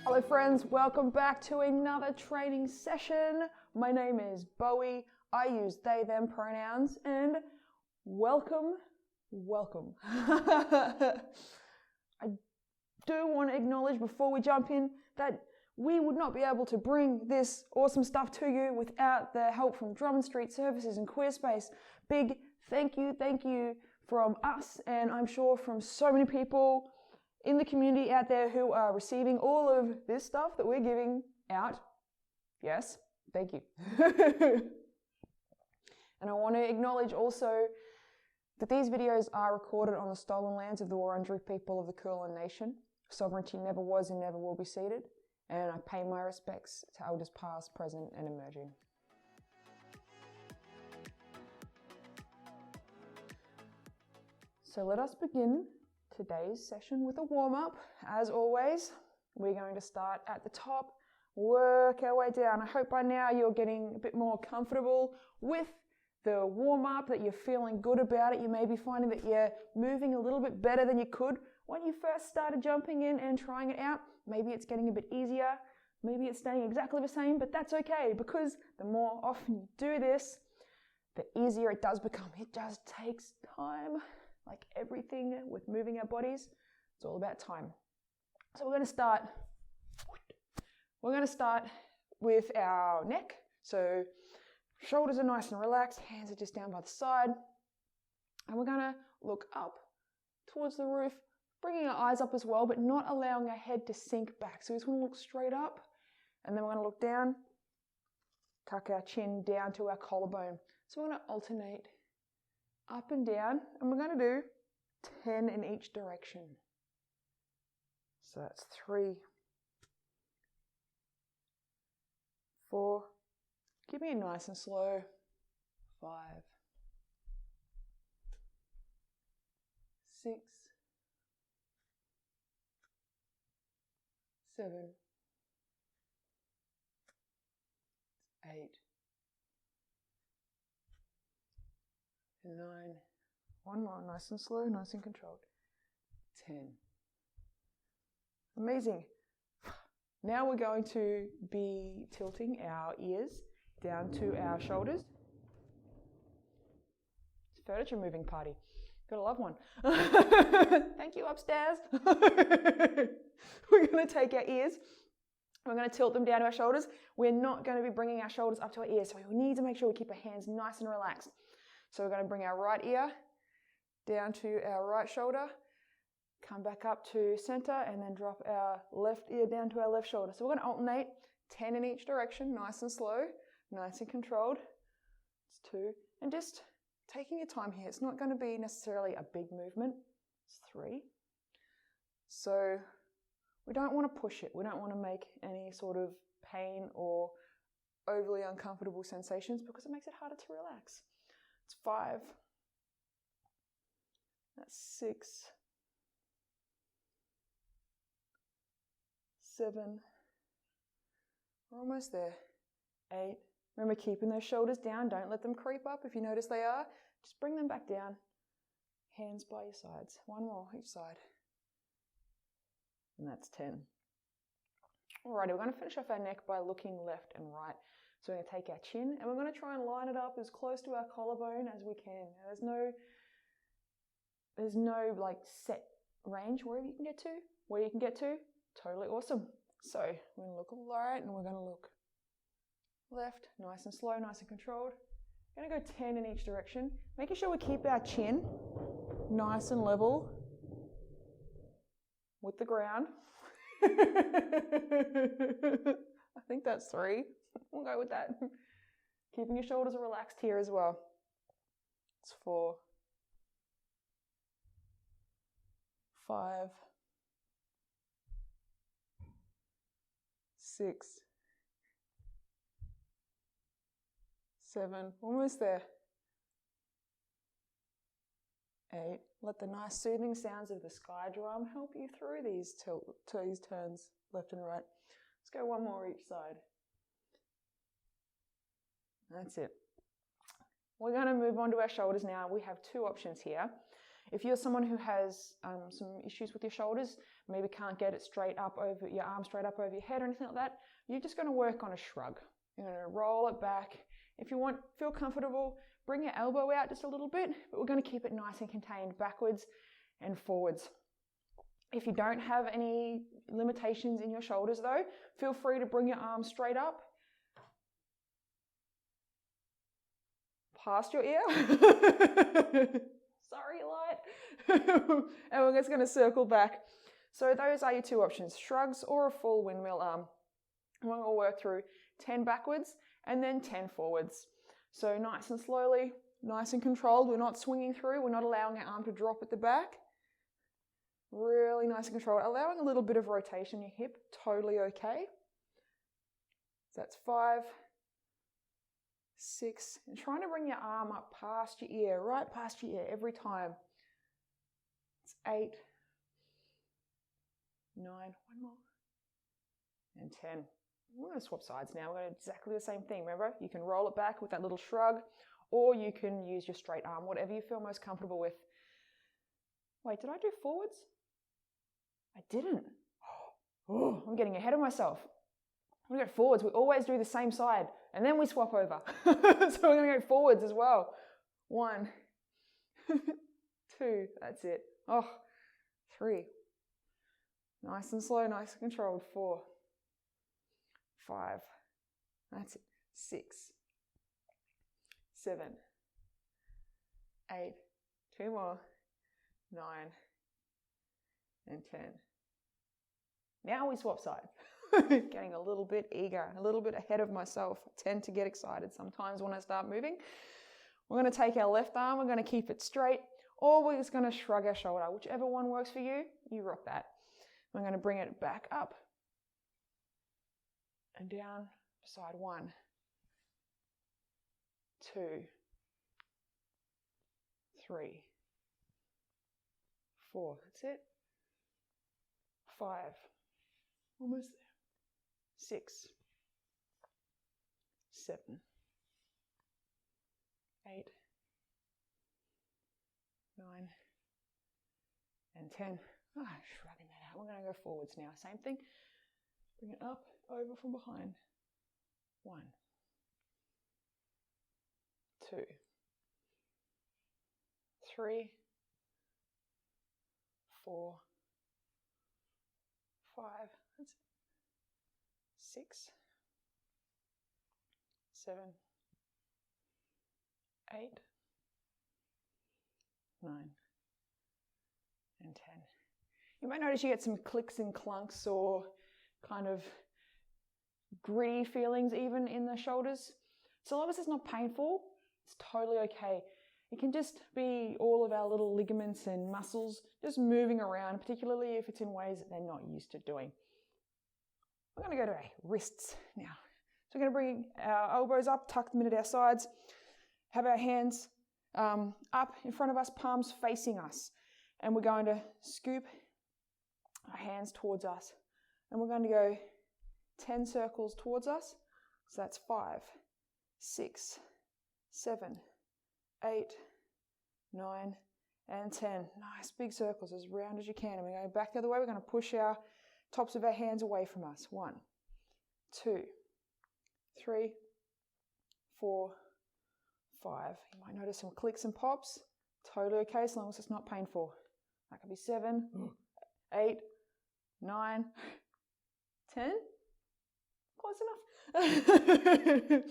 Hello friends, welcome back to another training session. My name is Bowie. I use they, them pronouns, and welcome. I do want to acknowledge before we jump in that we would not be able to bring this awesome stuff to you without the help from Drummond Street Services and QueerSpace. Big thank you from us, and I'm sure from so many people in the community out there who are receiving all of this stuff that we're giving out. Yes, thank you. And I want to acknowledge also that these videos are recorded on the stolen lands of the Wurundjeri people of the Kulin Nation. Sovereignty never was and never will be ceded, and I pay my respects to elders past, present, and emerging. So let us begin today's session with a warm-up. As always, we're going to start at the top, work our way down. I hope by now you're getting a bit more comfortable with the warm-up, that you're feeling good about it. You may be finding that you're moving a little bit better than you could when you first started jumping in and trying it out. Maybe it's getting a bit easier, maybe it's staying exactly the same, but that's okay, because the more often you do this, the easier it does become. It just takes time. Like everything with moving our bodies, it's all about time. So we're going to start with our neck. So shoulders are nice and relaxed, hands are just down by the side. And we're going to look up towards the roof, bringing our eyes up as well, but not allowing our head to sink back. So we just want to look straight up, and then we're going to look down, tuck our chin down to our collarbone. So we're going to alternate up and down, and we're going to do 10 in each direction. So that's 3, 4, keeping it nice and slow, 5, 6, 7, 8, 9, one more, nice and slow, nice and controlled, 10. Amazing. Now we're going to be tilting our ears down to our shoulders. It's a furniture moving party. Gotta love one. Thank you, upstairs. We're going to take our ears, we're going to tilt them down to our shoulders. We're not going to be bringing our shoulders up to our ears, so we need to make sure we keep our hands nice and relaxed. So we're going to bring our right ear down to our right shoulder, come back up to center, and then drop our left ear down to our left shoulder. So we're going to alternate 10 in each direction, nice and slow, nice and controlled. It's 2. And just taking your time here. It's not going to be necessarily a big movement. It's 3. So we don't want to push it. We don't want to make any sort of pain or overly uncomfortable sensations, because it makes it harder to relax. It's 5. That's 6. 7. We're almost there. 8. Remember, keeping those shoulders down. Don't let them creep up. If you notice they are, just bring them back down. Hands by your sides. 1 more each side. And that's 10. Alrighty, we're going to finish off our neck by looking left and right. So we're going to take our chin, and we're going to try and line it up as close to our collarbone as we can. Now, there's no like set range wherever you can get to. Where you can get to, totally awesome. So we're going to look right, and we're going to look left, nice and slow, nice and controlled. We're going to go 10 in each direction, making sure we keep our chin nice and level with the ground. I think that's 3. We'll go with that. Keeping your shoulders relaxed here as well. It's 4, 5, 6, 7, almost there. 8. Let the nice soothing sounds of the sky drum help you through these turns left and right. Let's go 1 more each side. That's it. We're going to move on to our shoulders now. We have 2 options here. If you're someone who has some issues with your shoulders, maybe can't get it straight up over your arm, straight up over your head or anything like that, you're just going to work on a shrug. You're going to roll it back. If you feel comfortable, bring your elbow out just a little bit, but we're going to keep it nice and contained backwards and forwards. If you don't have any limitations in your shoulders though, feel free to bring your arms straight up, past your ear. Sorry, light. And we're just going to circle back. So those are your two options, shrugs or a full windmill arm. And we're going to work through 10 backwards and then 10 forwards. So nice and slowly, nice and controlled. We're not swinging through. We're not allowing our arm to drop at the back. Really nice and controlled. Allowing a little bit of rotation in your hip, totally okay. So that's 5, 6, and trying to bring your arm up past your ear, right past your ear every time. It's 8, 9, one more, and 10. We're going to swap sides now. We're going to do exactly the same thing. Remember, you can roll it back with that little shrug, or you can use your straight arm, whatever you feel most comfortable with. Wait, did I do forwards? I didn't. Oh, I'm getting ahead of myself. We're going to go forwards. We always do the same side, and then we swap over. So we're going to go forwards as well. 1, 2, that's it. 3. Nice and slow, nice and controlled. 4, 5, that's it. 6, 7, 8, 2 more, 9, and 10. Now we swap sides. Getting a little bit eager, a little bit ahead of myself. I tend to get excited sometimes when I start moving. We're going to take our left arm, we're going to keep it straight, or we're just going to shrug our shoulder. Whichever one works for you, you rock that. We're going to bring it back up and down beside 1, 2, 3, 4, that's it. 5, almost there. 6, 7, 8, 9, and 10. Shrugging that out. We're going to go forwards now. Same thing. Bring it up, over from behind. 1, 2, 3, 4, 5, that's it. 6, 7, 8, 9, and 10. You might notice you get some clicks and clunks or kind of gritty feelings even in the shoulders. So long as it's not painful, it's totally okay. It can just be all of our little ligaments and muscles just moving around, particularly if it's in ways that they're not used to doing. We're going to go to our wrists now. So we're going to bring our elbows up, tuck them into our sides, have our hands up in front of us, palms facing us. And we're going to scoop our hands towards us. And we're going to go 10 circles towards us. So that's 5, 6, 7, 8, 9, and 10. Nice big circles, as round as you can. And we're going back the other way. We're going to push our tops of our hands away from us. 1, 2, 3, 4, 5. You might notice some clicks and pops. Totally okay, as long as it's not painful. That could be 7, 8, 9, 10. Close enough.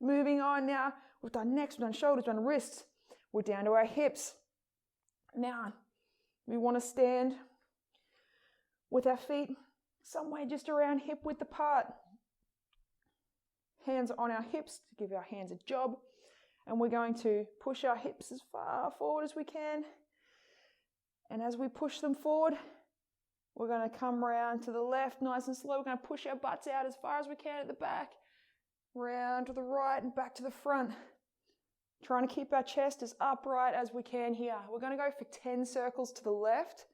Moving on now. We've done necks, we've done shoulders, we've done wrists. We're down to our hips. Now, we want to stand with our feet somewhere just around hip width apart. Hands on our hips to give our hands a job. And we're going to push our hips as far forward as we can. And as we push them forward, we're going to come round to the left nice and slow. We're going to push our butts out as far as we can at the back. Round to the right and back to the front. Trying to keep our chest as upright as we can here. We're going to go for 10 circles to the left.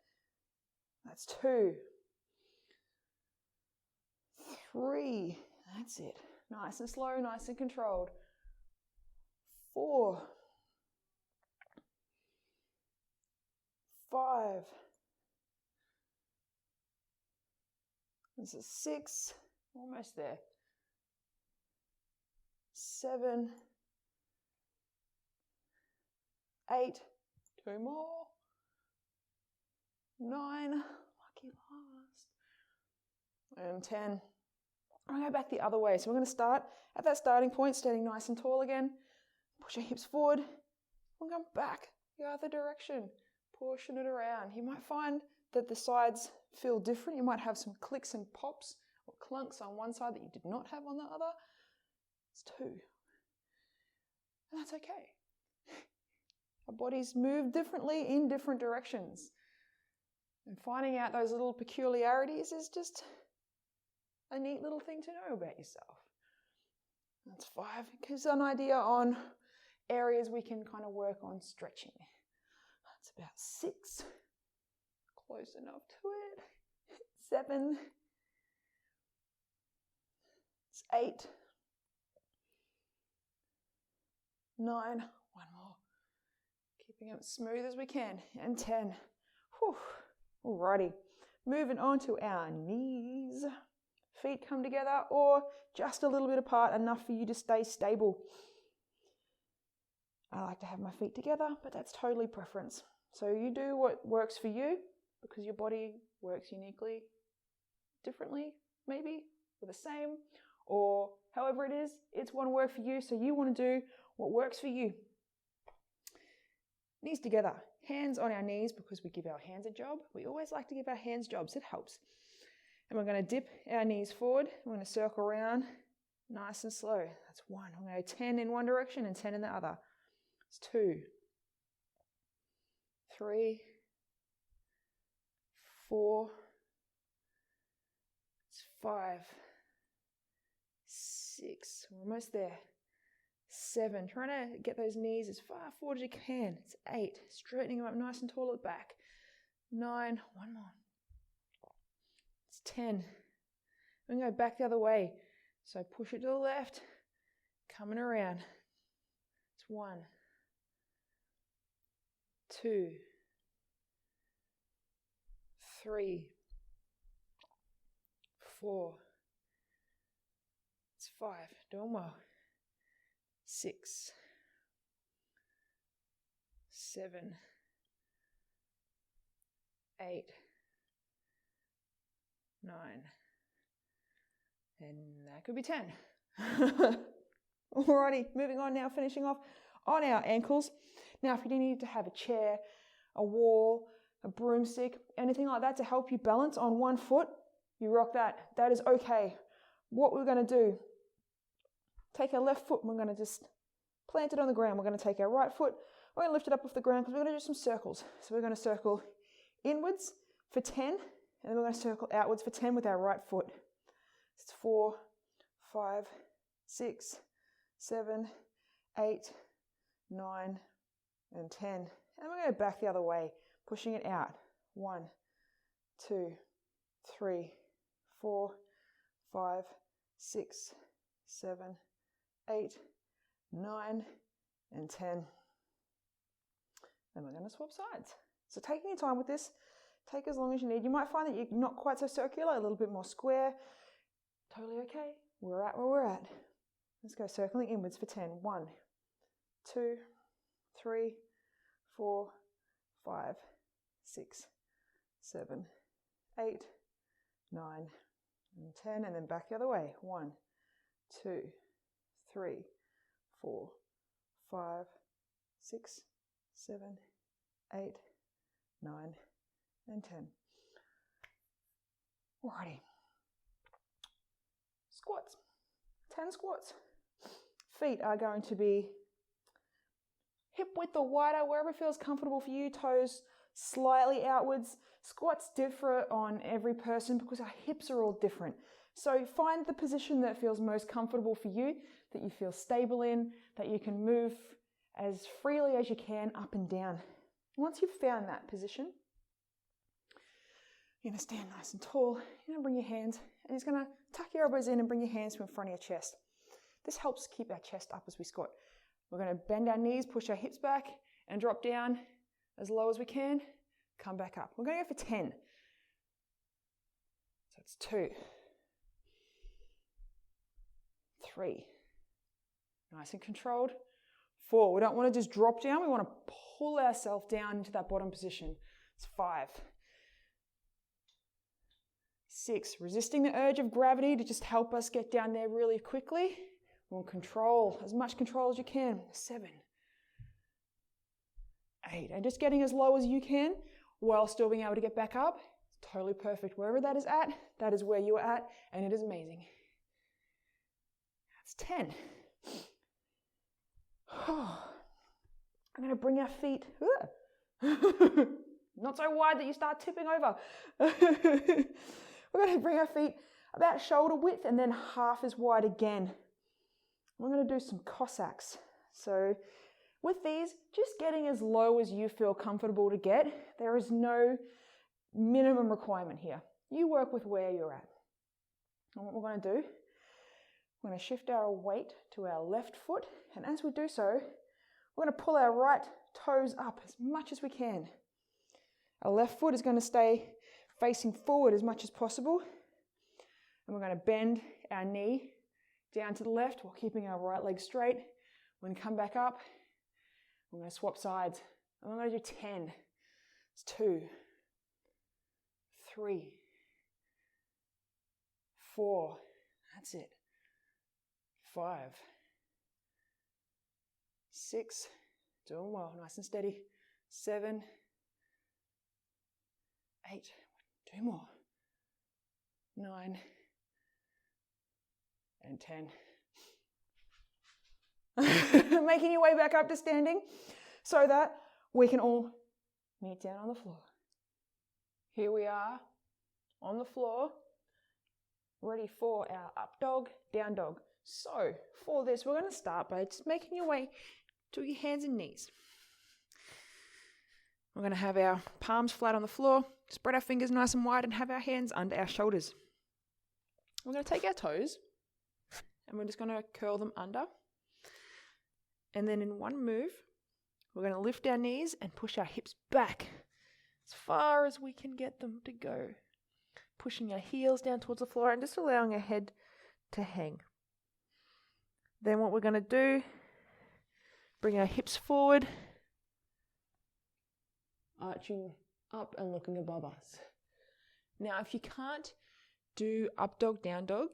That's 2, 3, that's it. Nice and slow, nice and controlled. 4, This is 6, almost there. 7, 8, 2 more. 9, lucky last. And 10. I'm going to go back the other way. So we're going to start at that starting point, standing nice and tall again. Push your hips forward. We're going back the other direction, pushing it around. You might find that the sides feel different. You might have some clicks and pops or clunks on one side that you did not have on the other. It's 2. And that's okay. Our bodies move differently in different directions. And finding out those little peculiarities is just a neat little thing to know about yourself. That's 5. It gives an idea on areas we can kind of work on stretching. That's about 6. Close enough to it. 7. It's 8. 9. One more. Keeping it smooth as we can. And 10. Whew. Alrighty. Moving on to our knees. Feet come together or just a little bit apart, enough for you to stay stable. I like to have my feet together, but that's totally preference. So you do what works for you, because your body works uniquely, differently, maybe, or the same, or however it is, it's one work for you, so you want to do what works for you. Knees together, hands on our knees, because we give our hands a job. We always like to give our hands jobs, it helps. And we're going to dip our knees forward. We're going to circle around nice and slow. That's 1. I'm going to go 10 in one direction and 10 in the other. It's 2, 3, 4, it's 5, 6, we're almost there. 7, trying to get those knees as far forward as you can. It's 8, straightening them up nice and tall at the back. 9, one more. It's 10. I'm going to go back the other way. So push it to the left, coming around. It's 1, 2, 3, 4, it's 5, doing well. 6, 7, 8, 9, and that could be 10. Alrighty, moving on now, finishing off on our ankles. Now, if you need to have a chair, a wall, a broomstick, anything like that to help you balance on one foot, you rock that. That is okay. What we're going to do, take our left foot and we're going to just plant it on the ground. We're going to take our right foot, we're going to lift it up off the ground because we're going to do some circles. So we're going to circle inwards for 10, and then we're going to circle outwards for 10 with our right foot. It's 4, 5, 6, 7, 8, 9, and 10. And we're going to back the other way, pushing it out. 1, 2, 3, 4, 5, 6, 7, 8, 9, and 10. Then we're going to swap sides. So taking your time with this, take as long as you need. You might find that you're not quite so circular, a little bit more square. Totally okay. We're at where we're at. Let's go circling inwards for 10. 1, 2, 3, 4, 5, 6, 7, 8, 9, and 10. And then back the other way. 1, 2, 3, 4, 5, 6, 7, 8, 9, and 10. Alrighty. Squats. 10 squats. Feet are going to be hip width or wider, wherever it feels comfortable for you. Toes slightly outwards. Squats differ on every person because our hips are all different. So find the position that feels most comfortable for you, that you feel stable in, that you can move as freely as you can up and down. Once you've found that position, you're going to stand nice and tall. You're going to bring your hands, and you're just going to tuck your elbows in and bring your hands to in front of your chest. This helps keep our chest up as we squat. We're going to bend our knees, push our hips back, and drop down as low as we can, come back up. We're going to go for 10. So it's 2, 3, nice and controlled. 4, we don't want to just drop down, we want to pull ourselves down into that bottom position. It's 5, 6, resisting the urge of gravity to just help us get down there really quickly. We want control, as much control as you can. 7, 8, and just getting as low as you can while still being able to get back up. It's totally perfect. Wherever that is at, that is where you are at, and it is amazing. That's 10. I'm going to bring our feet not so wide that you start tipping over. We're going to bring our feet about shoulder width and then half as wide again. We're going to do some Cossacks. So with these, just getting as low as you feel comfortable to get. There is no minimum requirement here. You work with where you're at. And what we're going to do, we're going to shift our weight to our left foot, and as we do so, we're going to pull our right toes up as much as we can. Our left foot is going to stay facing forward as much as possible, and we're going to bend our knee down to the left while keeping our right leg straight. We're going to come back up, we're going to swap sides, and we're going to do 10. It's 2, 3, 4, that's it. 5, 6, doing well, nice and steady. 7, 8, 2 more. 9, and 10. Making your way back up to standing so that we can all meet down on the floor. Here we are on the floor, ready for our up dog, down dog. So for this, we're going to start by just making your way to your hands and knees. We're going to have our palms flat on the floor, spread our fingers nice and wide, and have our hands under our shoulders. We're going to take our toes, and we're just going to curl them under. And then in one move, we're going to lift our knees and push our hips back as far as we can get them to go. Pushing our heels down towards the floor and just allowing our head to hang. Then what we're going to do, bring our hips forward, arching up and looking above us. Now, if you can't do up dog, down dog,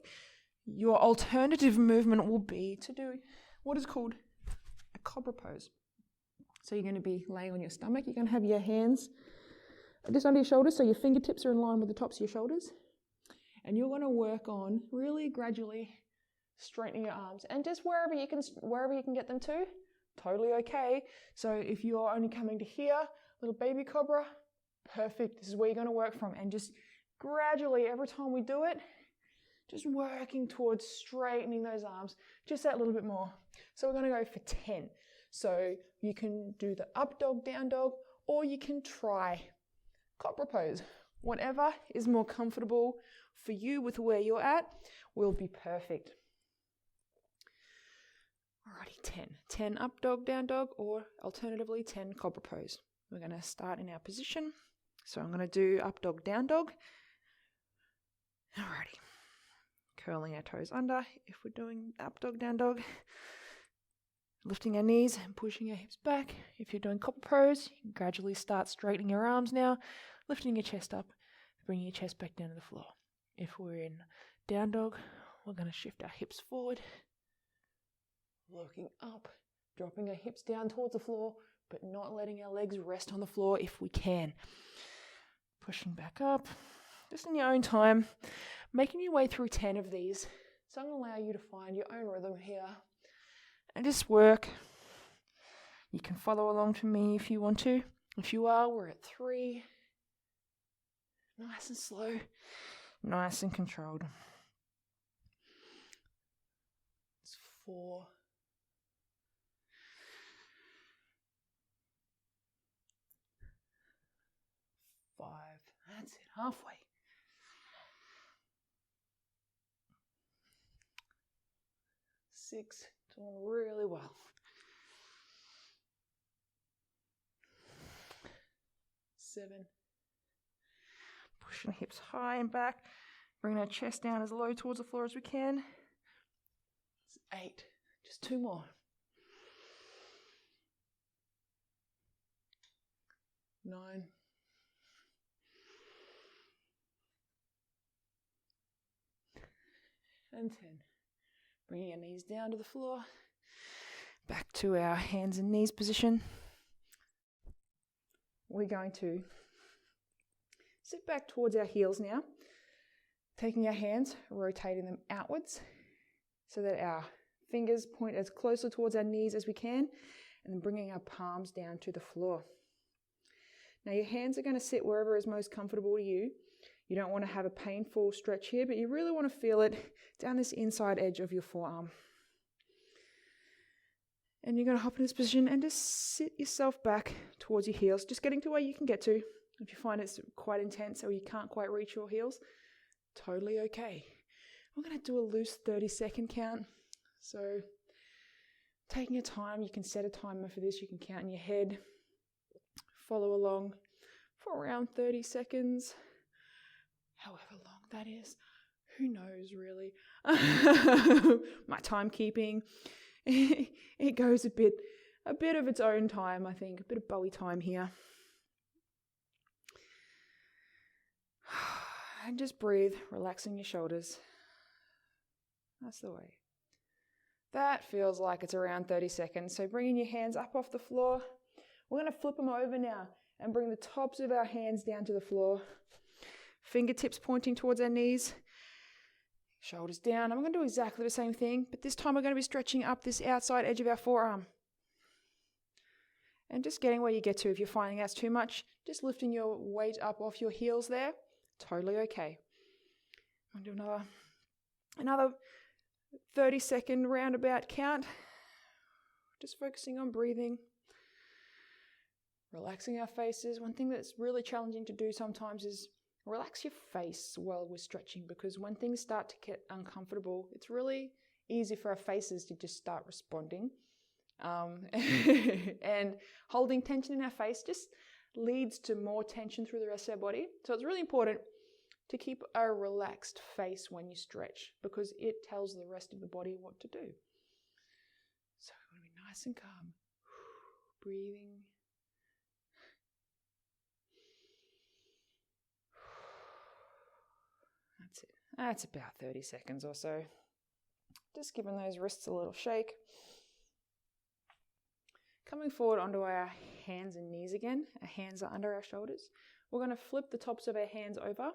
your alternative movement will be to do what is called a Cobra Pose. So you're going to be laying on your stomach. You're going to have your hands just under your shoulders, so your fingertips are in line with the tops of your shoulders. And you're going to work on really gradually straightening your arms, and just wherever you can get them to, totally okay. So if you're only coming to here, little baby cobra, perfect. This is where you're going to work from, and just gradually, every time we do it, just working towards straightening those arms just that little bit more. So we're going to go for 10. So you can do the up dog, down dog, or you can try Cobra Pose. Whatever is more comfortable for you with where you're at will be perfect. Alrighty, 10. 10 up dog, down dog, or alternatively 10 Cobra Pose. We're going to start in our position. So I'm going to do up dog, down dog. Alrighty. Curling our toes under if we're doing up dog, down dog. Lifting our knees and pushing our hips back. If you're doing Cobra Pose, you can gradually start straightening your arms now, lifting your chest up, bringing your chest back down to the floor. If we're in down dog, we're going to shift our hips forward, working up, dropping our hips down towards the floor, but not letting our legs rest on the floor if we can. Pushing back up, just in your own time, making your way through 10 of these. So I'm going to allow you to find your own rhythm here and just work. You can follow along to me if you want to. If you are, we're at 3. Nice and slow, nice and controlled. It's 4. 5. That's it, halfway. 6. Doing really well. 7. Pushing the hips high and back. Bringing our chest down as low towards the floor as we can. It's 8. Just 2 more. 9. And 10. Bringing our knees down to the floor. Back to our hands and knees position. We're going to sit back towards our heels now. Taking our hands, rotating them outwards so that our fingers point as closely towards our knees as we can, and then bringing our palms down to the floor. Now your hands are going to sit wherever is most comfortable to you. You don't want to have a painful stretch here, but you really want to feel it down this inside edge of your forearm. And you're going to hop in this position and just sit yourself back towards your heels, just getting to where you can get to. If you find it's quite intense or you can't quite reach your heels, totally okay. I'm going to do a loose 30-second count. So taking your time, you can set a timer for this. You can count in your head, follow along for around 30 seconds. However long that is, who knows really. My timekeeping, it goes a bit of its own time, I think, a bit of Bowie time here. And just breathe, relaxing your shoulders. That's the way. That feels like it's around 30 seconds. So bringing your hands up off the floor. We're going to flip them over now and bring the tops of our hands down to the floor. Fingertips pointing towards our knees. Shoulders down. I'm going to do exactly the same thing, but this time we're going to be stretching up this outside edge of our forearm. And just getting where you get to. If you're finding that's too much, just lifting your weight up off your heels there. Totally okay. I'm going to do another 30-second roundabout count. Just focusing on breathing. Relaxing our faces. One thing that's really challenging to do sometimes is relax your face while we're stretching, because when things start to get uncomfortable, it's really easy for our faces to just start responding. And holding tension in our face just leads to more tension through the rest of our body. So it's really important to keep a relaxed face when you stretch, because it tells the rest of the body what to do. So we want to be nice and calm. Breathing. That's it. That's about 30 seconds or so. Just giving those wrists a little shake. Coming forward onto our hands and knees again. Our hands are under our shoulders. We're going to flip the tops of our hands over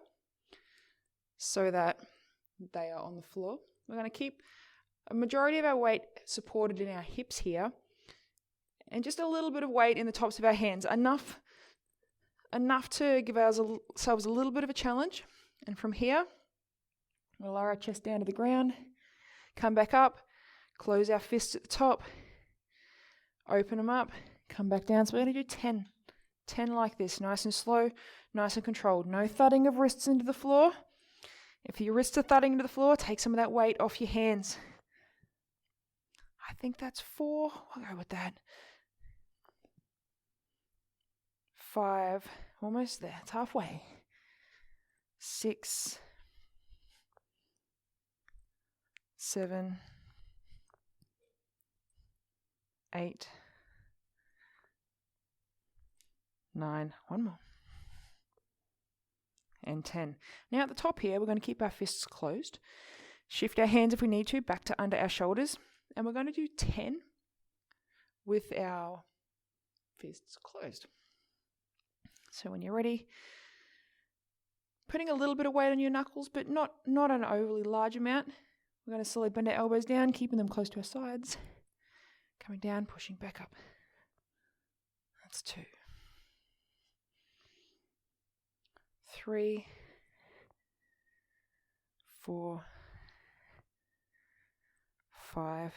so that they are on the floor. We're going to keep a majority of our weight supported in our hips here, and just a little bit of weight in the tops of our hands. Enough to give ourselves a little bit of a challenge. And from here, we'll lower our chest down to the ground, come back up, close our fists at the top, open them up, come back down. So we're going to do 10. 10 like this, nice and slow, nice and controlled. No thudding of wrists into the floor. If your wrists are thudding into the floor, take some of that weight off your hands. I think that's 4. I'll go with that. 5. Almost there. It's halfway. 6. 7. 8. 9. One more. And 10. Now at the top here, we're going to keep our fists closed. Shift our hands if we need to back to under our shoulders. And we're going to do 10 with our fists closed. So when you're ready, putting a little bit of weight on your knuckles, but not an overly large amount. We're going to slowly bend our elbows down, keeping them close to our sides. Coming down, pushing back up. That's 2. 3, 4, 5,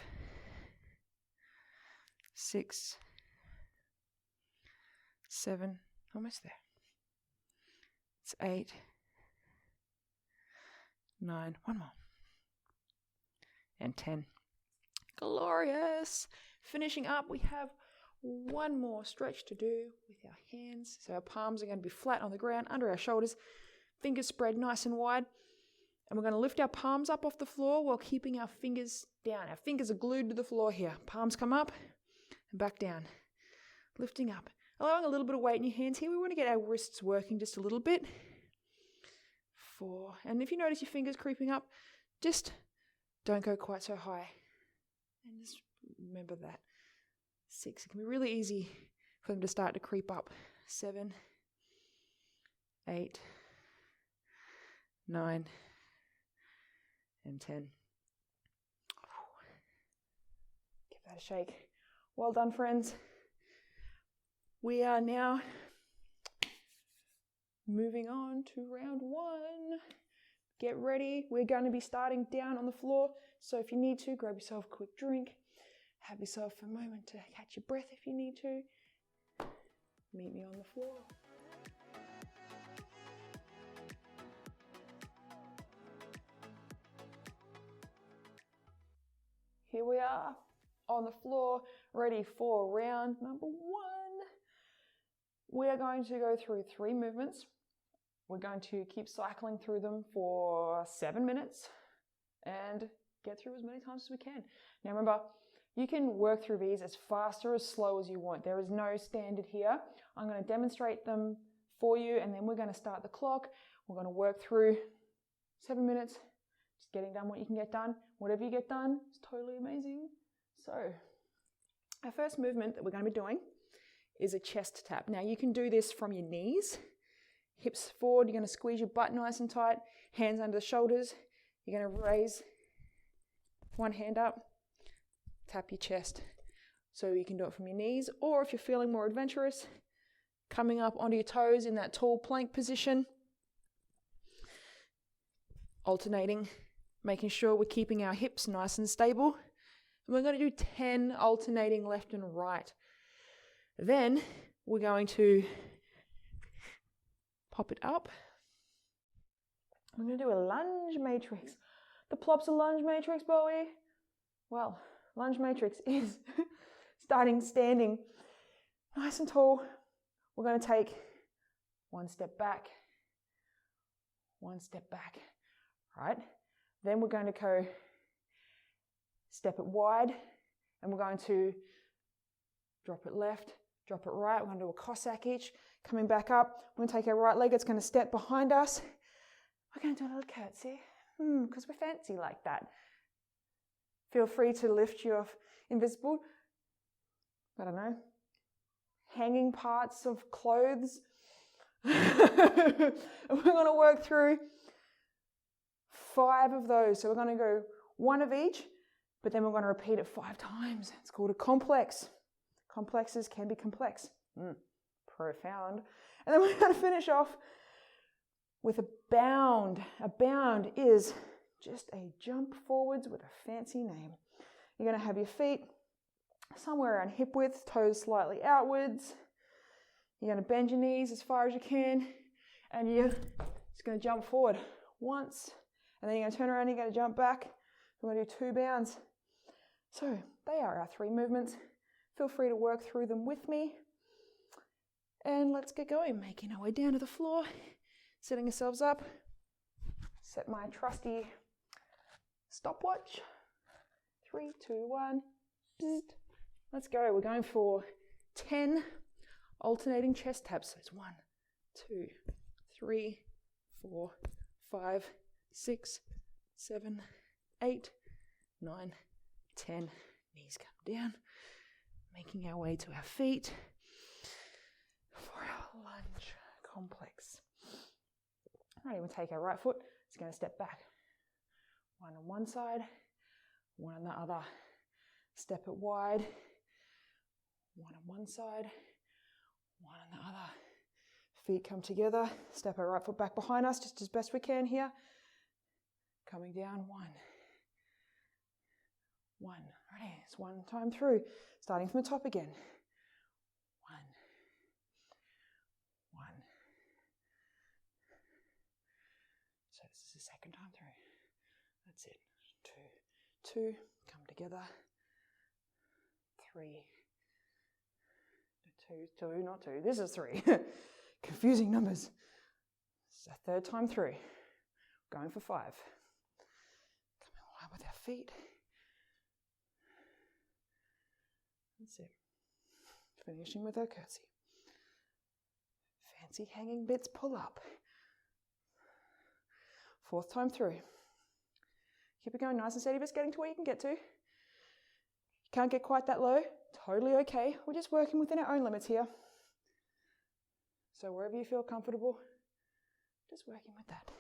6, 7, almost there. It's 8, 9, one more. And 10. Glorious. Finishing up, we have One more stretch to do with our hands. So our palms are going to be flat on the ground, under our shoulders, fingers spread nice and wide. And we're going to lift our palms up off the floor while keeping our fingers down. Our fingers are glued to the floor here. Palms come up and back down. Lifting up. Allowing a little bit of weight in your hands here. We want to get our wrists working just a little bit. 4. And if you notice your fingers creeping up, just don't go quite so high. And just remember that. 6. It can be really easy for them to start to creep up. 7, 8, 9, and 10. Give that a shake. Well done, friends. We are now moving on to round 1. Get ready. We're going to be starting down on the floor. So if you need to, grab yourself a quick drink. Have yourself a moment to catch your breath if you need to. Meet me on the floor. Here we are on the floor, ready for round number 1. We are going to go through 3 movements. We're going to keep cycling through them for 7 minutes and get through as many times as we can. Now remember, you can work through these as fast or as slow as you want. There is no standard here. I'm going to demonstrate them for you and then we're going to start the clock. We're going to work through 7 minutes, just getting done what you can get done. Whatever you get done is totally amazing. So, our first movement that we're going to be doing is a chest tap. Now you can do this from your knees, hips forward. You're going to squeeze your butt nice and tight, hands under the shoulders. You're going to raise one hand up, tap your chest. So you can do it from your knees, or if you're feeling more adventurous, coming up onto your toes in that tall plank position, alternating, making sure we're keeping our hips nice and stable. And we're going to do 10 alternating left and right. Then we're going to pop it up. We're going to do a lunge matrix. The plops of lunge matrix, Bowie. Well, lunge matrix is starting standing nice and tall. We're going to take one step back, one step back, right? Then we're going to go step it wide, and we're going to drop it left, drop it right. We're going to do a Cossack each. Coming back up, we're going to take our right leg. It's going to step behind us. We're going to do a little curtsy, because we're fancy like that. Feel free to lift your invisible, I don't know, hanging parts of clothes. We're going to work through 5 of those. So we're going to go 1 of each, but then we're going to repeat it 5 times. It's called a complex. Complexes can be complex. Profound. And then we're going to finish off with a bound. A bound is just a jump forwards with a fancy name. You're going to have your feet somewhere around hip width, toes slightly outwards. You're going to bend your knees as far as you can, and you're just going to jump forward once, and then you're going to turn around and you're going to jump back. We're going to do 2 bounds. So they are our 3 movements. Feel free to work through them with me. And let's get going, making our way down to the floor, setting ourselves up. Set my trusty stopwatch. 3, 2, 1. Bzzzt. Let's go. We're going for 10 alternating chest taps. So it's 1, 2, 3, 4, 5, 6, 7, 8, 9, 10. Knees come down. Making our way to our feet for our lunge complex. Alright, we'll take our right foot. It's going to step back. 1 on one side, 1 on the other. Step it wide. 1 on one side, 1 on the other. Feet come together. Step our right foot back behind us just as best we can here. Coming down. 1. 1. Ready? It's 1 time through. Starting from the top again. 1. 1. So this is the second time through. That's it. 2. 2. Come together. 3. 2, not 2. This is 3. Confusing numbers. It's our third time through. Going for 5. Coming wide with our feet. That's it. Finishing with our curtsy. Fancy hanging bits pull up. 4th time through. Keep it going nice and steady, just getting to where you can get to. You can't get quite that low, totally okay. We're just working within our own limits here. So wherever you feel comfortable, just working with that.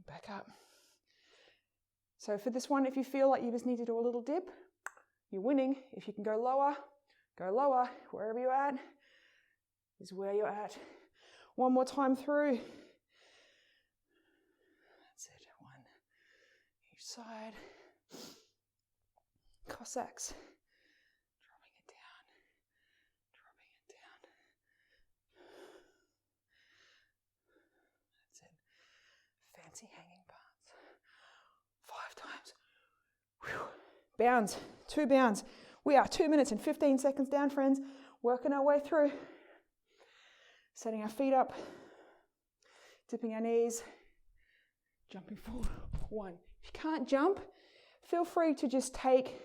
Back up. So for this one, if you feel like you just need to do a little dip, you're winning. If you can go lower, go lower. Wherever you're at is where you're at. One more time through. That's it. 1 each side. Cossacks. Dropping it down. Dropping it down. That's it. Fancy hanging parts. 5 times. Whew. Bounds. 2 bounds. We are 2 minutes and 15 seconds down, friends. Working our way through. Setting our feet up. Dipping our knees. Jumping forward. 1. If you can't jump, feel free to just take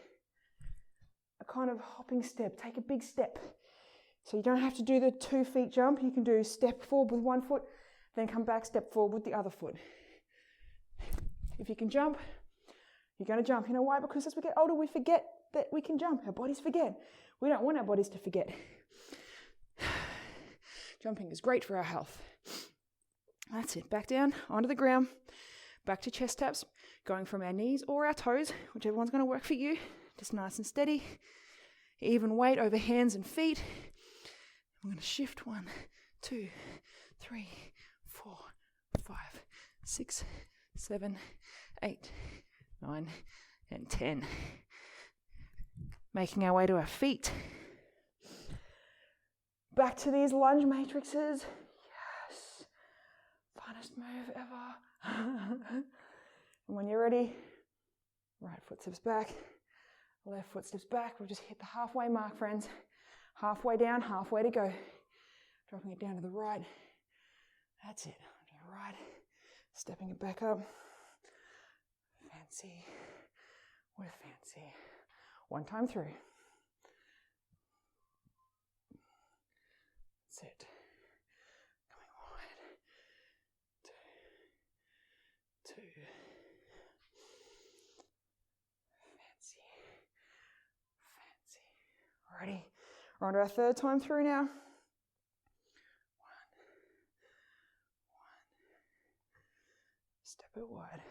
a kind of hopping step. Take a big step. So you don't have to do the 2 feet jump. You can do step forward with 1 foot, then come back, step forward with the other foot. If you can jump, you're going to jump. You know why? Because as we get older, we forget that we can jump. Our bodies forget. We don't want our bodies to forget. Jumping is great for our health. That's it. Back down, onto the ground. Back to chest taps, going from our knees or our toes, whichever one's going to work for you. Just nice and steady. Even weight over hands and feet. I'm going to shift 1, 2, 3, 4, 5, 6, 7, 8, 9, and 10. Making our way to our feet. Back to these lunge matrices. Yes. Funnest move ever. And when you're ready, right foot steps back, left foot steps back. We've just hit the halfway mark, friends. Halfway down, halfway to go. Dropping it down to the right. That's it. To the right. Stepping it back up. Fancy with fancy. 1 time through. That's it. Coming wide. 2. Fancy. Fancy. Alrighty. We're on to our 3rd time through now. 1. Step it wide.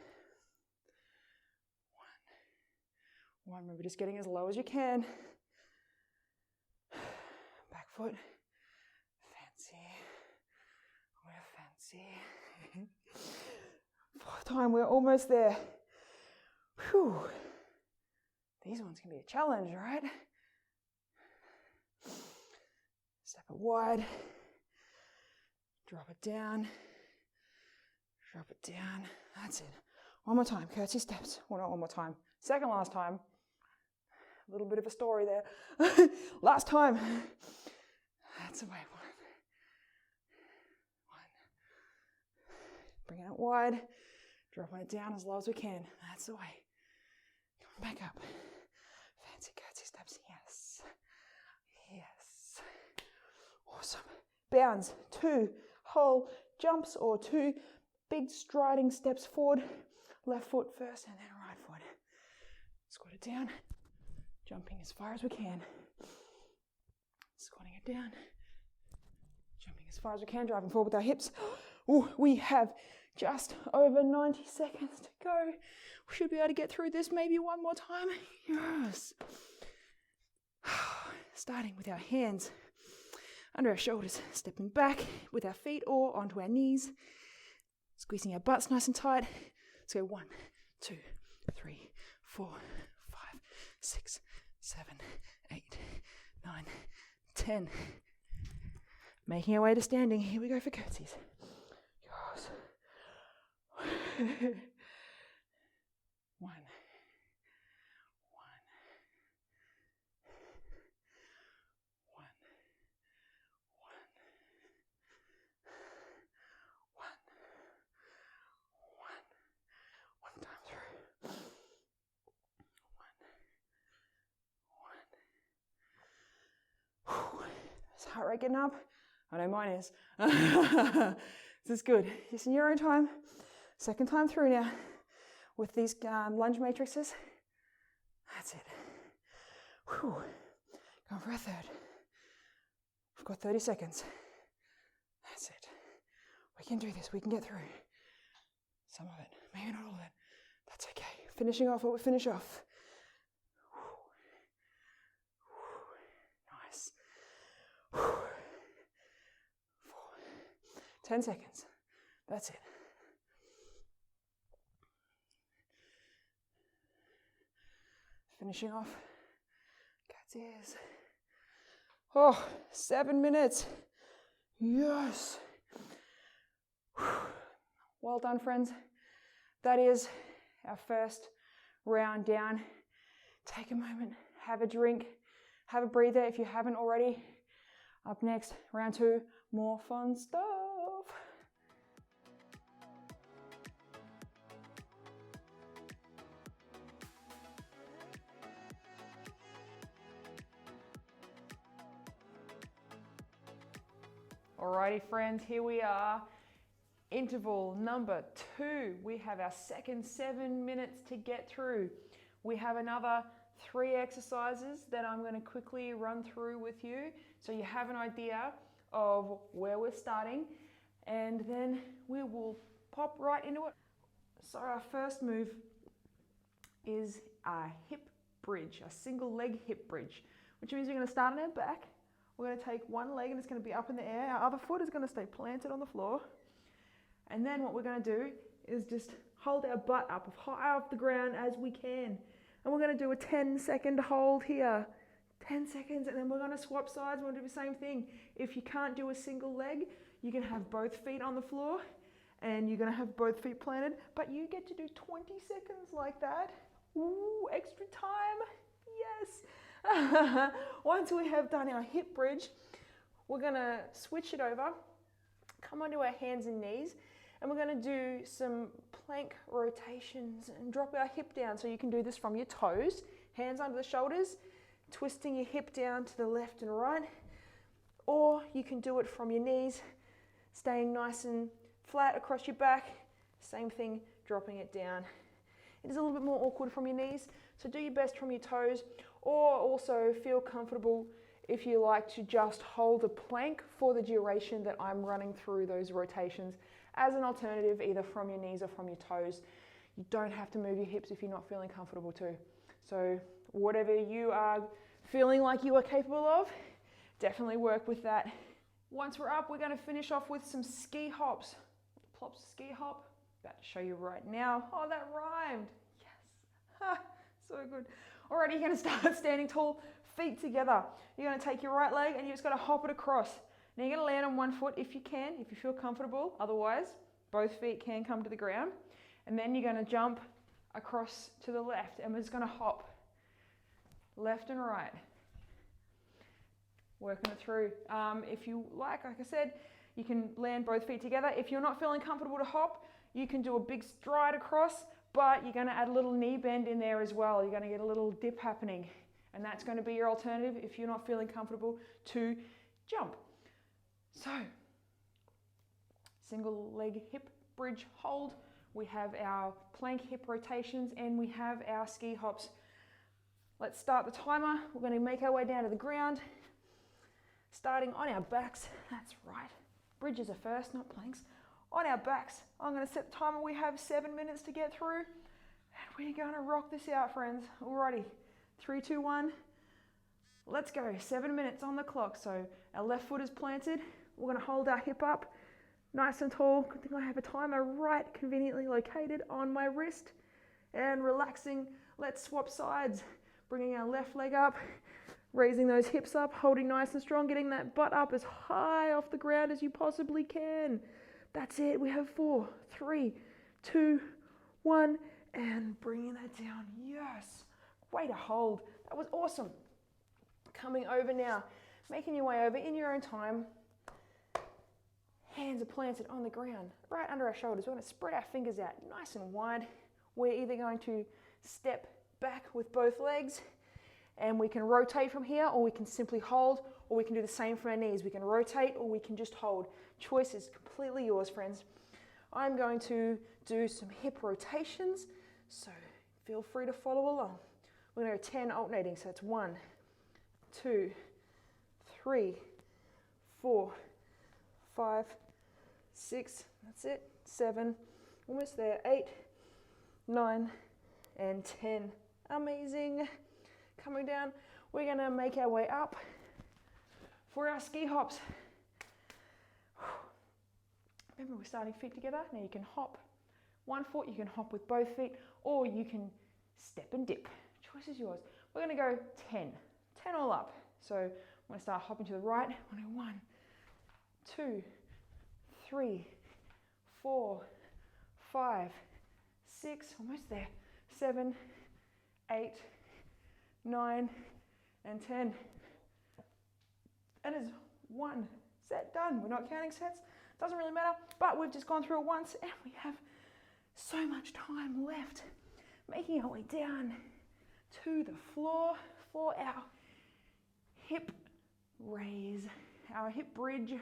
1. Remember, just getting as low as you can. Back foot. Fancy. We're fancy. 4th time, we're almost there. Whew. These ones can be a challenge, right? Step it wide. Drop it down. Drop it down. That's it. 1 more time. Curtsy steps. Well, not 1 more time. Second last time. A little bit of a story there. Last time. That's the way. 1. Bringing it wide. Dropping it down as low as we can. That's the way. Coming back up. Fancy curtsy steps. Yes. Yes. Awesome. Bounds. 2 whole jumps or 2 big striding steps forward. Left foot first and then right foot. Squat it down. Jumping as far as we can. Squatting it down. Jumping as far as we can. Driving forward with our hips. Ooh, we have just over 90 seconds to go. We should be able to get through this maybe 1 more time. Yes. Starting with our hands under our shoulders. Stepping back with our feet or onto our knees. Squeezing our butts nice and tight. Let's go 1, 2, 3, 4, 5, 6, 7, 8, 9, 10. Making our way to standing. Here we go for curtsies. Yes. 1. 1. 1. Is heart rate getting up? I know mine is. This is good. Just in your own time. Second time through now with these lunge matrices. That's it. Whew. Going for a third. We've got 30 seconds. That's it. We can do this. We can get through some of it. Maybe not all of it. That's okay. Finishing off what we finish off. Nice. 4. 10 seconds. That's it. Finishing off. Cat's ears. Oh, 7 minutes. Yes. Well done, friends. That is our first round down. Take a moment, have a drink, have a breather if you haven't already. Up next, round 2, more fun stuff. Alrighty, friends, here we are. Interval number 2. We have our second 7 minutes to get through. We have another 3 exercises that I'm going to quickly run through with you so you have an idea of where we're starting, and then we will pop right into it. So our first move is a hip bridge, a single leg hip bridge, which means we're going to start on our back. We're going to take one leg and it's going to be up in the air. Our other foot is going to stay planted on the floor. And then what we're going to do is just hold our butt up as high off the ground as we can. And we're going to do a 10-second hold here. 10 seconds, and then we're going to swap sides. We're going to do the same thing. If you can't do a single leg, you can have both feet on the floor and you're going to have both feet planted, but you get to do 20 seconds like that. Ooh, extra time. Yes. Once we have done our hip bridge, we're going to switch it over, come onto our hands and knees, and we're going to do some plank rotations and drop our hip down. So you can do this from your toes, hands under the shoulders, twisting your hip down to the left and right, or you can do it from your knees, staying nice and flat across your back. Same thing, dropping it down. It is a little bit more awkward from your knees, so do your best from your toes, or also feel comfortable if you like to just hold a plank for the duration that I'm running through those rotations as an alternative, either from your knees or from your toes. You don't have to move your hips if you're not feeling comfortable too. So whatever you are feeling like you are capable of, definitely work with that. Once we're up, we're going to finish off with some ski hops. Plop ski hop. About to show you right now. Oh, that rhymed. Yes. Ha, so good. Alrighty, you're going to start standing tall, feet together. You're going to take your right leg and you're just going to hop it across. Now you're going to land on one foot if you can, if you feel comfortable. Otherwise, both feet can come to the ground. And then you're going to jump across to the left, and we're just going to hop left and right. Working it through. If you like I said, you can land both feet together. If you're not feeling comfortable to hop, you can do a big stride across, but you're going to add a little knee bend in there as well. You're going to get a little dip happening, and that's going to be your alternative if you're not feeling comfortable to jump. So, single leg hip bridge hold. We have our plank hip rotations and we have our ski hops. Let's start the timer. We're going to make our way down to the ground, starting on our backs. That's right. Bridges are first, not planks. On our backs, I'm going to set the timer. We have 7 minutes to get through, and we're going to rock this out, friends. Alrighty, 3, 2, 1. Let's go. 7 minutes on the clock. So our left foot is planted. We're going to hold our hip up nice and tall. Good thing I have a timer right conveniently located on my wrist. And relaxing. Let's swap sides. Bringing our left leg up, raising those hips up, holding nice and strong, getting that butt up as high off the ground as you possibly can. That's it. We have 4, 3, 2, 1, and bringing that down. Yes. Way to hold. That was awesome. Coming over now, making your way over in your own time. Hands are planted on the ground, right under our shoulders. We're going to spread our fingers out nice and wide. We're either going to step back with both legs, and we can rotate from here, or we can simply hold, or we can do the same for our knees. We can rotate, or we can just hold. Choice is completely yours, friends. I'm going to do some hip rotations, so feel free to follow along. We're going to go 10 alternating, so it's 1, 2, 3, 4, 5, 6, that's it, 7, almost there, 8, 9, and 10. Amazing. Coming down, we're going to make our way up for our ski hops. Remember, we're starting feet together. Now you can hop one foot, you can hop with both feet, or you can step and dip. Choice is yours. We're going to go 10 all up. So I'm going to start hopping to the right. I'm going to go 1, 2, 3, 4, 5, 6, almost there, 7, 8, 9, and 10. That is 1 set done. We're not counting sets. Doesn't really matter, but we've just gone through it once and we have so much time left. Making our way down to the floor for our hip raise, our hip bridge,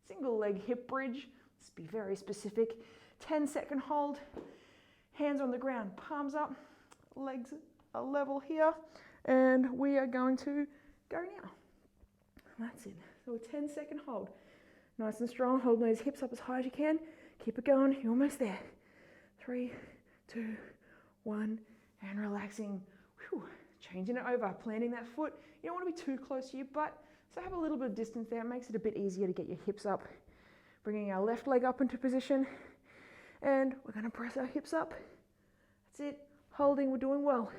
single leg hip bridge. Let's be very specific. 10-second hold, hands on the ground, palms up, legs are level here, and we are going to go now. That's it. So a 10-second hold. Nice and strong, hold those hips up as high as you can. Keep it going, you're almost there. 3, 2, 1, and relaxing. Whew. Changing it over, planting that foot. You don't want to be too close to your butt, so have a little bit of distance there. It makes it a bit easier to get your hips up. Bringing our left leg up into position, and we're going to press our hips up. That's it, holding, we're doing well.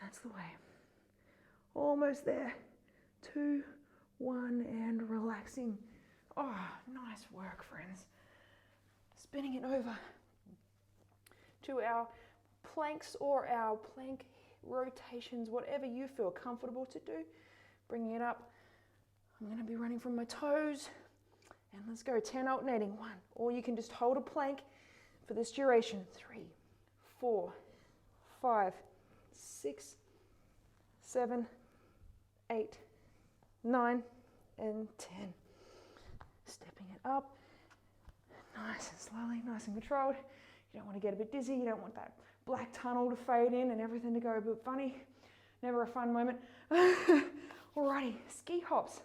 That's the way. Almost there. 2, 1, and relaxing. Oh, nice work, friends. Spinning it over to our planks or our plank rotations, whatever you feel comfortable to do. Bringing it up. I'm going to be running from my toes. And let's go, 10 alternating, 1. Or you can just hold a plank for this duration. 3, 4, 5, 6, 7, 8, 9, and 10. Stepping it up, nice and slowly, nice and controlled. You don't want to get a bit dizzy, you don't want that black tunnel to fade in and everything to go a bit funny. Never a fun moment. Alrighty, ski hops.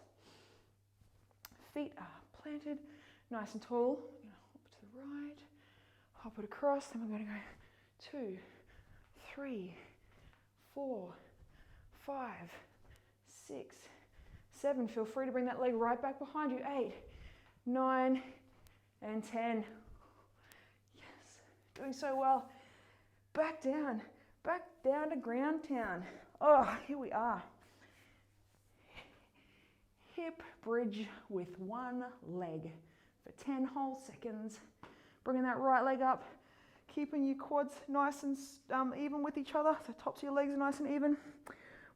Feet are planted, nice and tall. We're going to hop to the right, hop it across, then we're going to go 2, 3, 4, 5, 6, 7. Feel free to bring that leg right back behind you. 8, 9, and 10. Yes, doing so well. Back down to ground town. Oh, here we are. Hip bridge with one leg for 10 whole seconds. Bringing that right leg up, keeping your quads nice and even with each other. The tops of your legs are nice and even.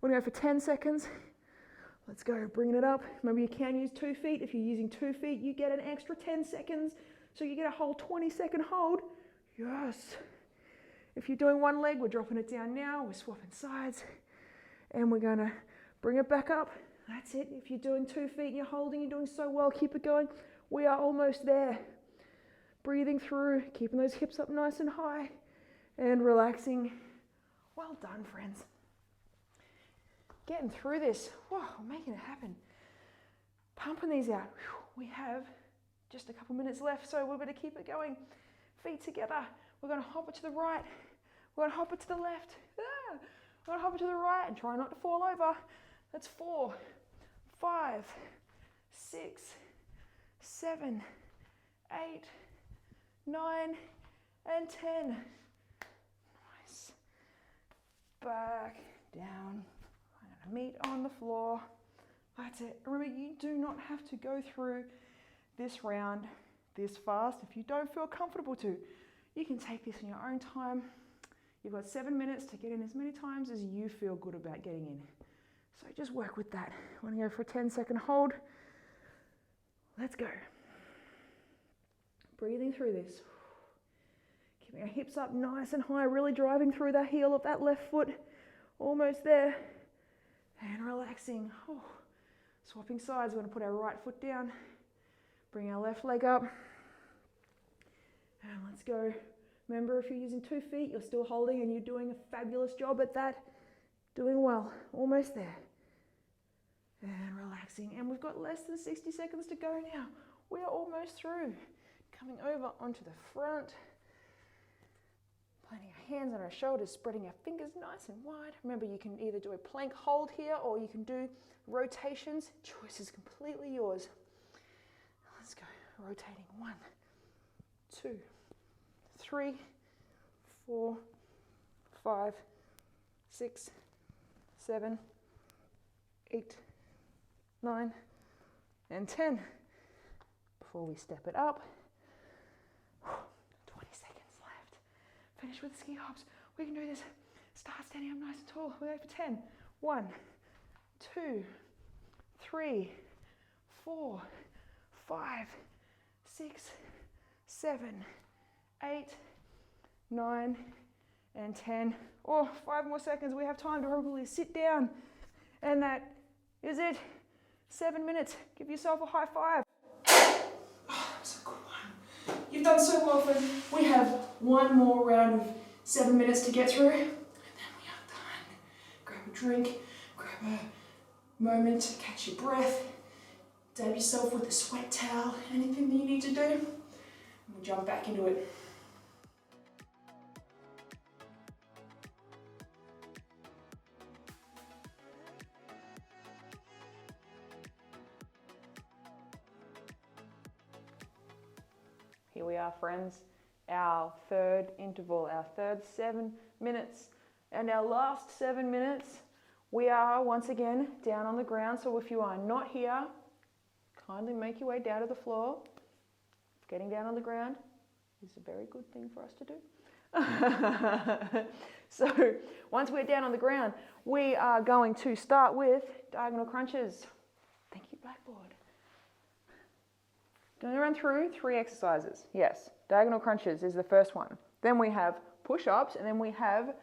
We're gonna go for 10 seconds. Let's go, bringing it up. Maybe you can use 2 feet. If you're using 2 feet, you get an extra 10 seconds. So you get a whole 20-second hold. Yes. If you're doing one leg, we're dropping it down now. We're swapping sides. And we're gonna bring it back up. That's it. If you're doing 2 feet and you're holding, you're doing so well, keep it going. We are almost there. Breathing through, keeping those hips up nice and high, and relaxing. Well done, friends. Getting through this. Whoa, we're making it happen. Pumping these out. Whew, we have just a couple minutes left, so we're going to keep it going. Feet together. We're going to hop it to the right. We're going to hop it to the left. We're going to hop it to the right and try not to fall over. That's 4, 5, 6, 7, 8, 9, and 10. Nice. Back down. I'm going to meet on the floor. That's it. Remember, you do not have to go through this round this fast if you don't feel comfortable to. You can take this in your own time. You've got 7 minutes to get in as many times as you feel good about getting in. So just work with that. I want to go for a 10-second hold. Let's go. Breathing through this. Keeping our hips up nice and high, really driving through the heel of that left foot. Almost there. And relaxing. Oh, Swapping sides, we're going to put our right foot down, bring our left leg up, and let's go. Remember, if you're using 2 feet, you're still holding and you're doing a fabulous job at that. Doing well, almost there. And relaxing, and we've got less than 60 seconds to go now. We are almost through. Coming over onto the front, planting our hands on our shoulders, spreading our fingers nice and wide. Remember, you can either do a plank hold here or you can do rotations. Choice is completely yours. Let's go. Rotating. 1, 2, 3, 4, 5, 6, 7, 8, 9, and 10. Before we step it up, 20 seconds left. Finish with the ski hops. We can do this. Start standing up nice and tall. We're going for 10. 1, 2, 3, 4, 5, 6, 7, 8, 9, and 10. Oh, 5 more seconds. We have time to probably sit down. And that is it. 7 minutes. Give yourself a high five. Oh, that's a good one. You've done so well, friends. We have one more round of 7 minutes to get through, and then we are done. Grab a drink, grab a moment to catch your breath, dab yourself with a sweat towel, anything that you need to do, and we'll jump back into it. Here we are, friends, our third interval, our third 7 minutes, and our last 7 minutes, we are once again down on the ground. So if you are not here, kindly make your way down to the floor. Getting down on the ground is a very good thing for us to do. So once we're down on the ground, we are going to start with diagonal crunches. Thank you, Blackboard. Going to run through 3 exercises. Yes, diagonal crunches is the first one. Then we have push-ups, and then we have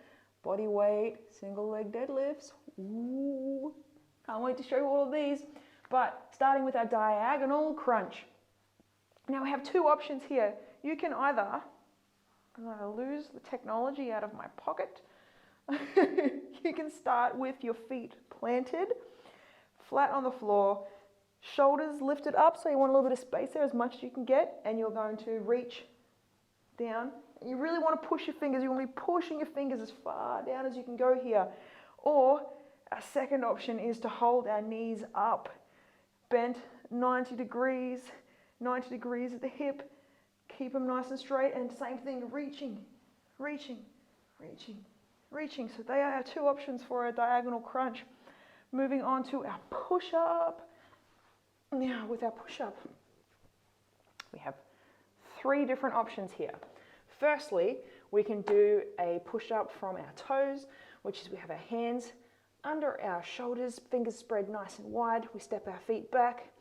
bodyweight single leg deadlifts. Ooh, can't wait to show you all of these. But starting with our diagonal crunch. Now we have 2 options here. You can either, I'm going to lose the technology out of my pocket. You can start with your feet planted, flat on the floor, shoulders lifted up, so you want a little bit of space there, as much as you can get, and you're going to reach down. You really want to push your fingers. You want to be pushing your fingers as far down as you can go here. Or our second option is to hold our knees up, bent 90 degrees at the hip. Keep them nice and straight, and same thing, reaching. So they are our 2 options for a diagonal crunch. Moving on to our push-up. Now with our push-up, we have 3 different options here. Firstly, we can do a push-up from our toes, which is we have our hands under our shoulders, fingers spread nice and wide. We step our feet back.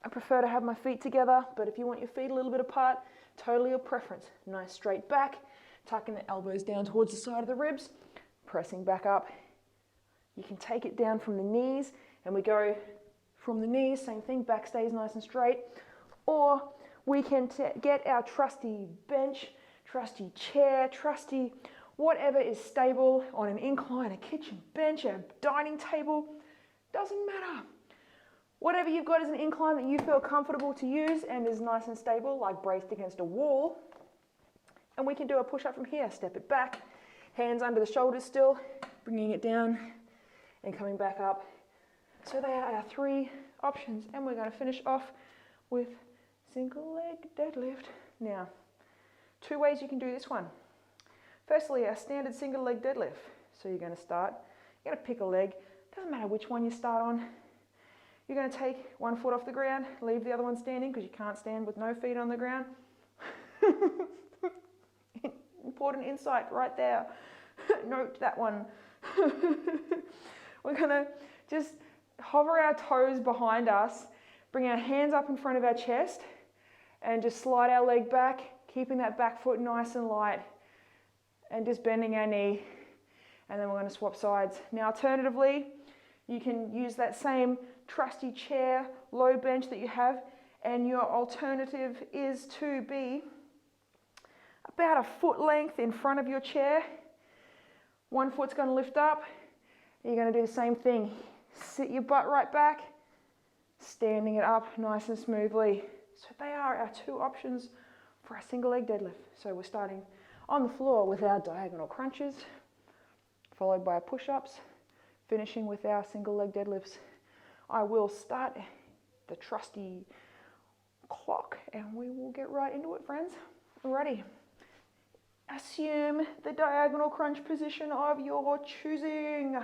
I prefer to have my feet together, but if you want your feet a little bit apart, totally your preference. Nice straight back, tucking the elbows down towards the side of the ribs, pressing back up. You can take it down from the knees, and we go from the knees, same thing, back stays nice and straight. Or we can get our trusty bench, trusty chair, trusty whatever is stable on an incline, a kitchen bench, a dining table, doesn't matter. Whatever you've got as an incline that you feel comfortable to use and is nice and stable, like braced against a wall. And we can do a push-up from here. Step it back, hands under the shoulders still, bringing it down and coming back up. So they are our 3 options, and we're going to finish off with single leg deadlift. Now, 2 ways you can do this one. Firstly, our standard single leg deadlift. So you're going to start, you're going to pick a leg, doesn't matter which one you start on. You're going to take one foot off the ground, leave the other one standing because you can't stand with no feet on the ground. Important insight right there. Note that one. We're going to just hover our toes behind us, bring our hands up in front of our chest, and just slide our leg back, keeping that back foot nice and light, and just bending our knee. And then we're going to swap sides. Now, alternatively, you can use that same trusty chair, low bench that you have, and your alternative is to be about a foot length in front of your chair. One foot's going to lift up. You're going to do the same thing. Sit your butt right back, standing it up nice and smoothly. So they are our two options for our single leg deadlift. So we're starting on the floor with our diagonal crunches, followed by our push-ups, finishing with our single leg deadlifts. I will start the trusty clock and we will get right into it, friends. Alrighty. Assume the diagonal crunch position of your choosing.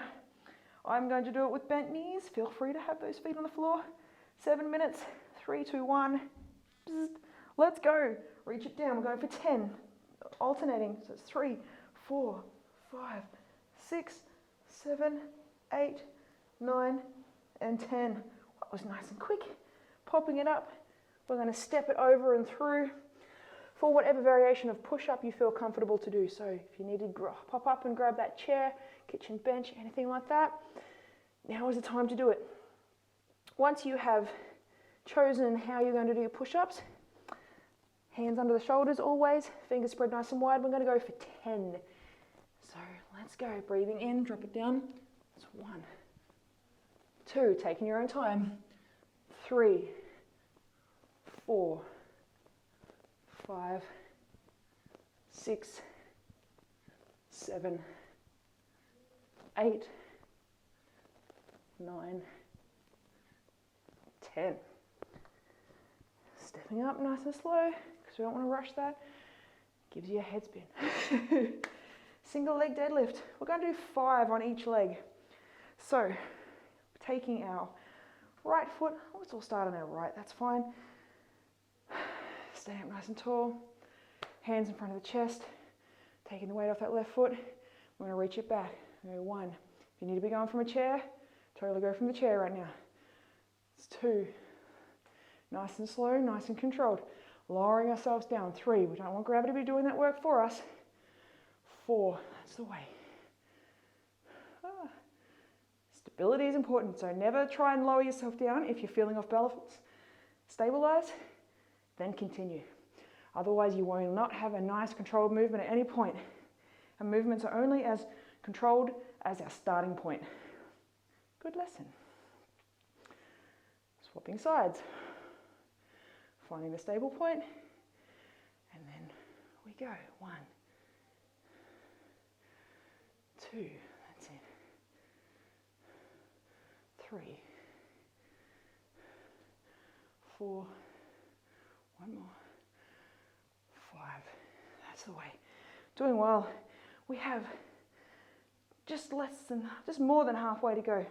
I'm going to do it with bent knees. Feel free to have those feet on the floor. 7 minutes, 3, 2, 1. Bzzzt. Let's go. Reach it down. We're going for 10. Alternating. So it's 3, 4, 5, 6, 7, 8, 9, and 10. That was nice and quick. Popping it up. We're going to step it over and through for whatever variation of push-up you feel comfortable to do. So if you need to pop up and grab that chair, kitchen bench, anything like that, now is the time to do it. Once you have chosen how you're going to do your push-ups, hands under the shoulders always, fingers spread nice and wide, we're going to go for 10. So let's go. Breathing in, drop it down. It's 1, 2, taking your own time. 3, 4, 5, 6, 7, 8, 9, 10. Stepping up nice and slow, because we don't want to rush that. Gives you a head spin. Single leg deadlift. We're going to do 5 on each leg. So, taking our right foot, let's all start on our right, that's fine. Stay up nice and tall. Hands in front of the chest. Taking the weight off that left foot. We're going to reach it back. Go 1. If you need to be going from a chair, totally go from the chair right now. It's 2. Nice and slow, nice and controlled. Lowering ourselves down. 3. We don't want gravity to be doing that work for us. 4. That's the way. Stability is important, so never try and lower yourself down if you're feeling off balance. Stabilize, then continue. Otherwise, you will not have a nice controlled movement at any point. And movements are only as controlled as our starting point. Good lesson. Swapping sides. Finding the stable point, and then we go. 1, 2, that's it. 3, 4, 1 more. 5, that's the way. Doing well. We have just more than halfway to go.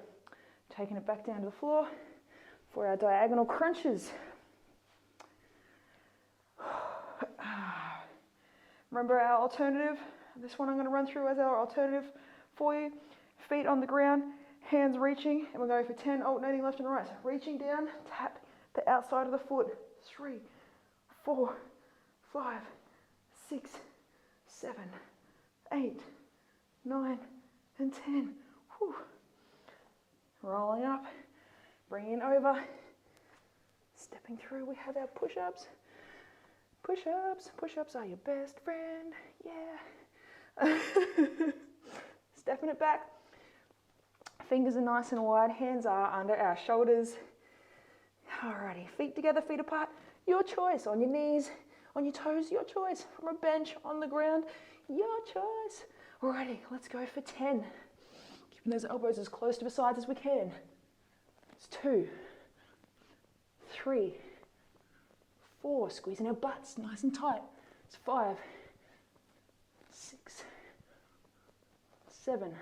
Taking it back down to the floor for our diagonal crunches. Remember our alternative? This one I'm going to run through as our alternative for you. Feet on the ground, hands reaching, and we're going for 10 alternating left and right. So reaching down, tap the outside of the foot. 3, 4, 5, 6, 7, 8, 9, and 10. Whew. Rolling up, bringing over, stepping through. We have our push-ups. Push-ups. Push-ups are your best friend. Yeah. Stepping it back. Fingers are nice and wide. Hands are under our shoulders. Alrighty. Feet together, feet apart. Your choice. On your knees, on your toes, your choice. From a bench, on the ground, your choice. Alrighty. Let's go for 10. Keeping those elbows as close to the sides as we can. It's 2, 3, 4, squeezing our butts nice and tight. It's 5, 6, 7,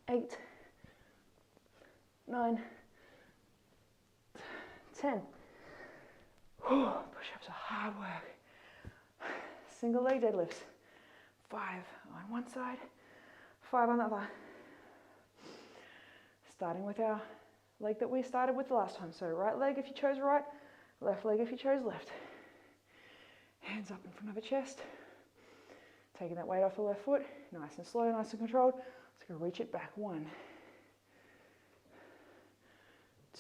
8, 9, 10. Push-ups are hard work. Single leg deadlifts. 5 on one side, 5 on the other. Starting with our leg that we started with the last time. So right leg if you chose right, left leg if you chose left. Hands up in front of the chest. Taking that weight off the left foot. Nice and slow, nice and controlled. Let's go reach it back. 1,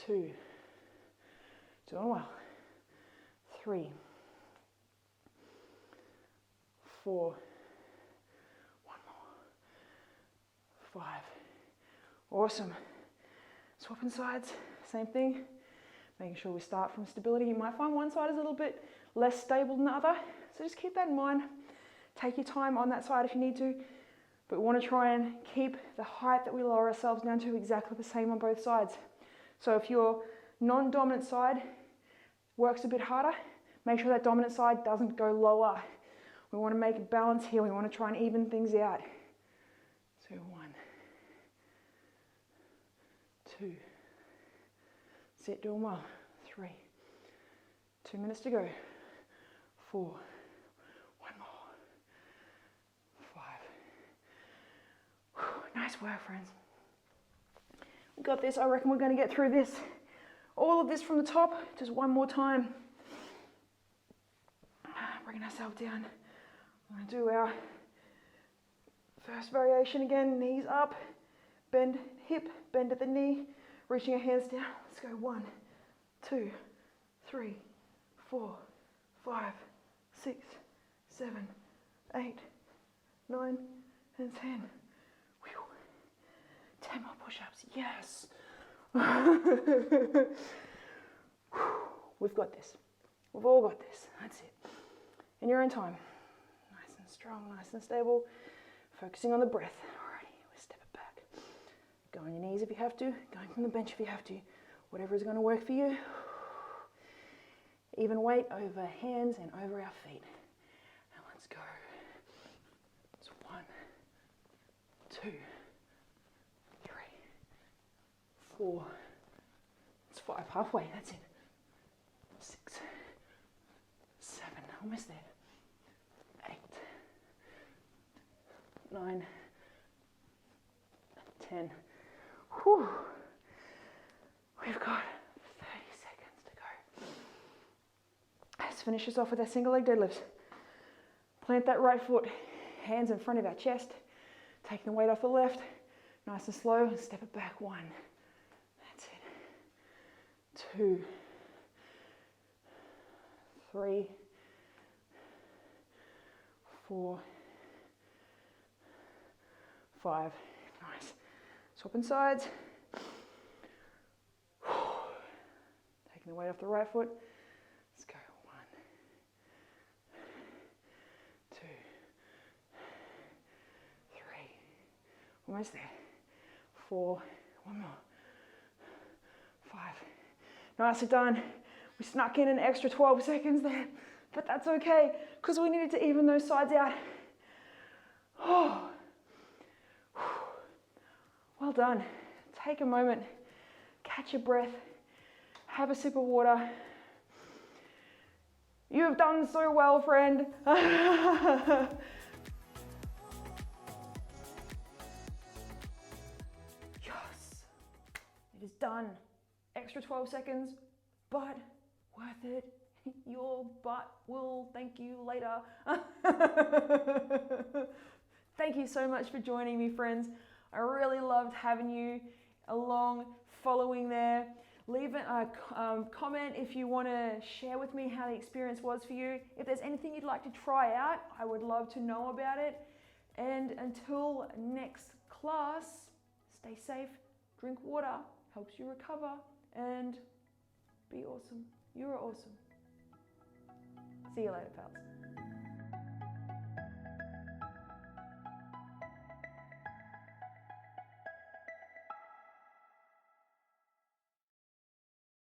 2. Doing well. 3, 4, 1 more. 5. Awesome. Swapping sides, same thing. Making sure we start from stability. You might find one side is a little bit less stable than the other, so just keep that in mind. Take your time on that side if you need to, but we want to try and keep the height that we lower ourselves down to exactly the same on both sides. So if your non-dominant side works a bit harder, make sure that dominant side doesn't go lower. We want to make a balance here. We want to try and even things out. So 1, 2, sit, doing well. 3, 2 minutes to go. 4, 1 more. 5. Whew, nice work, friends. We got this. I reckon we're going to get through this. All of this from the top, just one more time. Bringing ourselves down. We're going to do our first variation again. Knees up, bend hip, bend at the knee, reaching our hands down. Let's go. 1, 2, 3, 4, 5, 6, 7, 8, 9, and 10. Whew. 10 more push-ups. Yes. We've got this. We've all got this. That's it. In your own time. Nice and strong, nice and stable. Focusing on the breath. Alrighty, we step it back. Go on your knees if you have to. Going from the bench if you have to. Whatever is going to work for you. Even weight over hands and over our feet. And let's go. It's 1, 2, 3, 4. It's 5. Halfway. That's it. 6, 7. Almost there. 8, 9, 10. Whew. We've got 30 seconds to go. Let's finish this off with our single leg deadlifts. Plant that right foot, hands in front of our chest, taking the weight off the left, nice and slow, and step it back. 1. That's it. 2, 3, 4, 5. Nice. Swapping sides. Taking the weight off the right foot. Let's go. 1, 2, 3. Almost there. 4. 1 more. 5. Nicely done. We snuck in an extra 12 seconds there, but that's okay because we needed to even those sides out. Oh. Well done. Take a moment, catch your breath, have a sip of water. You have done so well, friend. Yes, it is done. Extra 12 seconds, but worth it. Your butt will thank you later. Thank you so much for joining me, friends. I really loved having you along, following there. Leave a comment if you want to share with me how the experience was for you. If there's anything you'd like to try out, I would love to know about it. And until next class, stay safe, drink water, helps you recover, and be awesome. You are awesome. See you later, pals.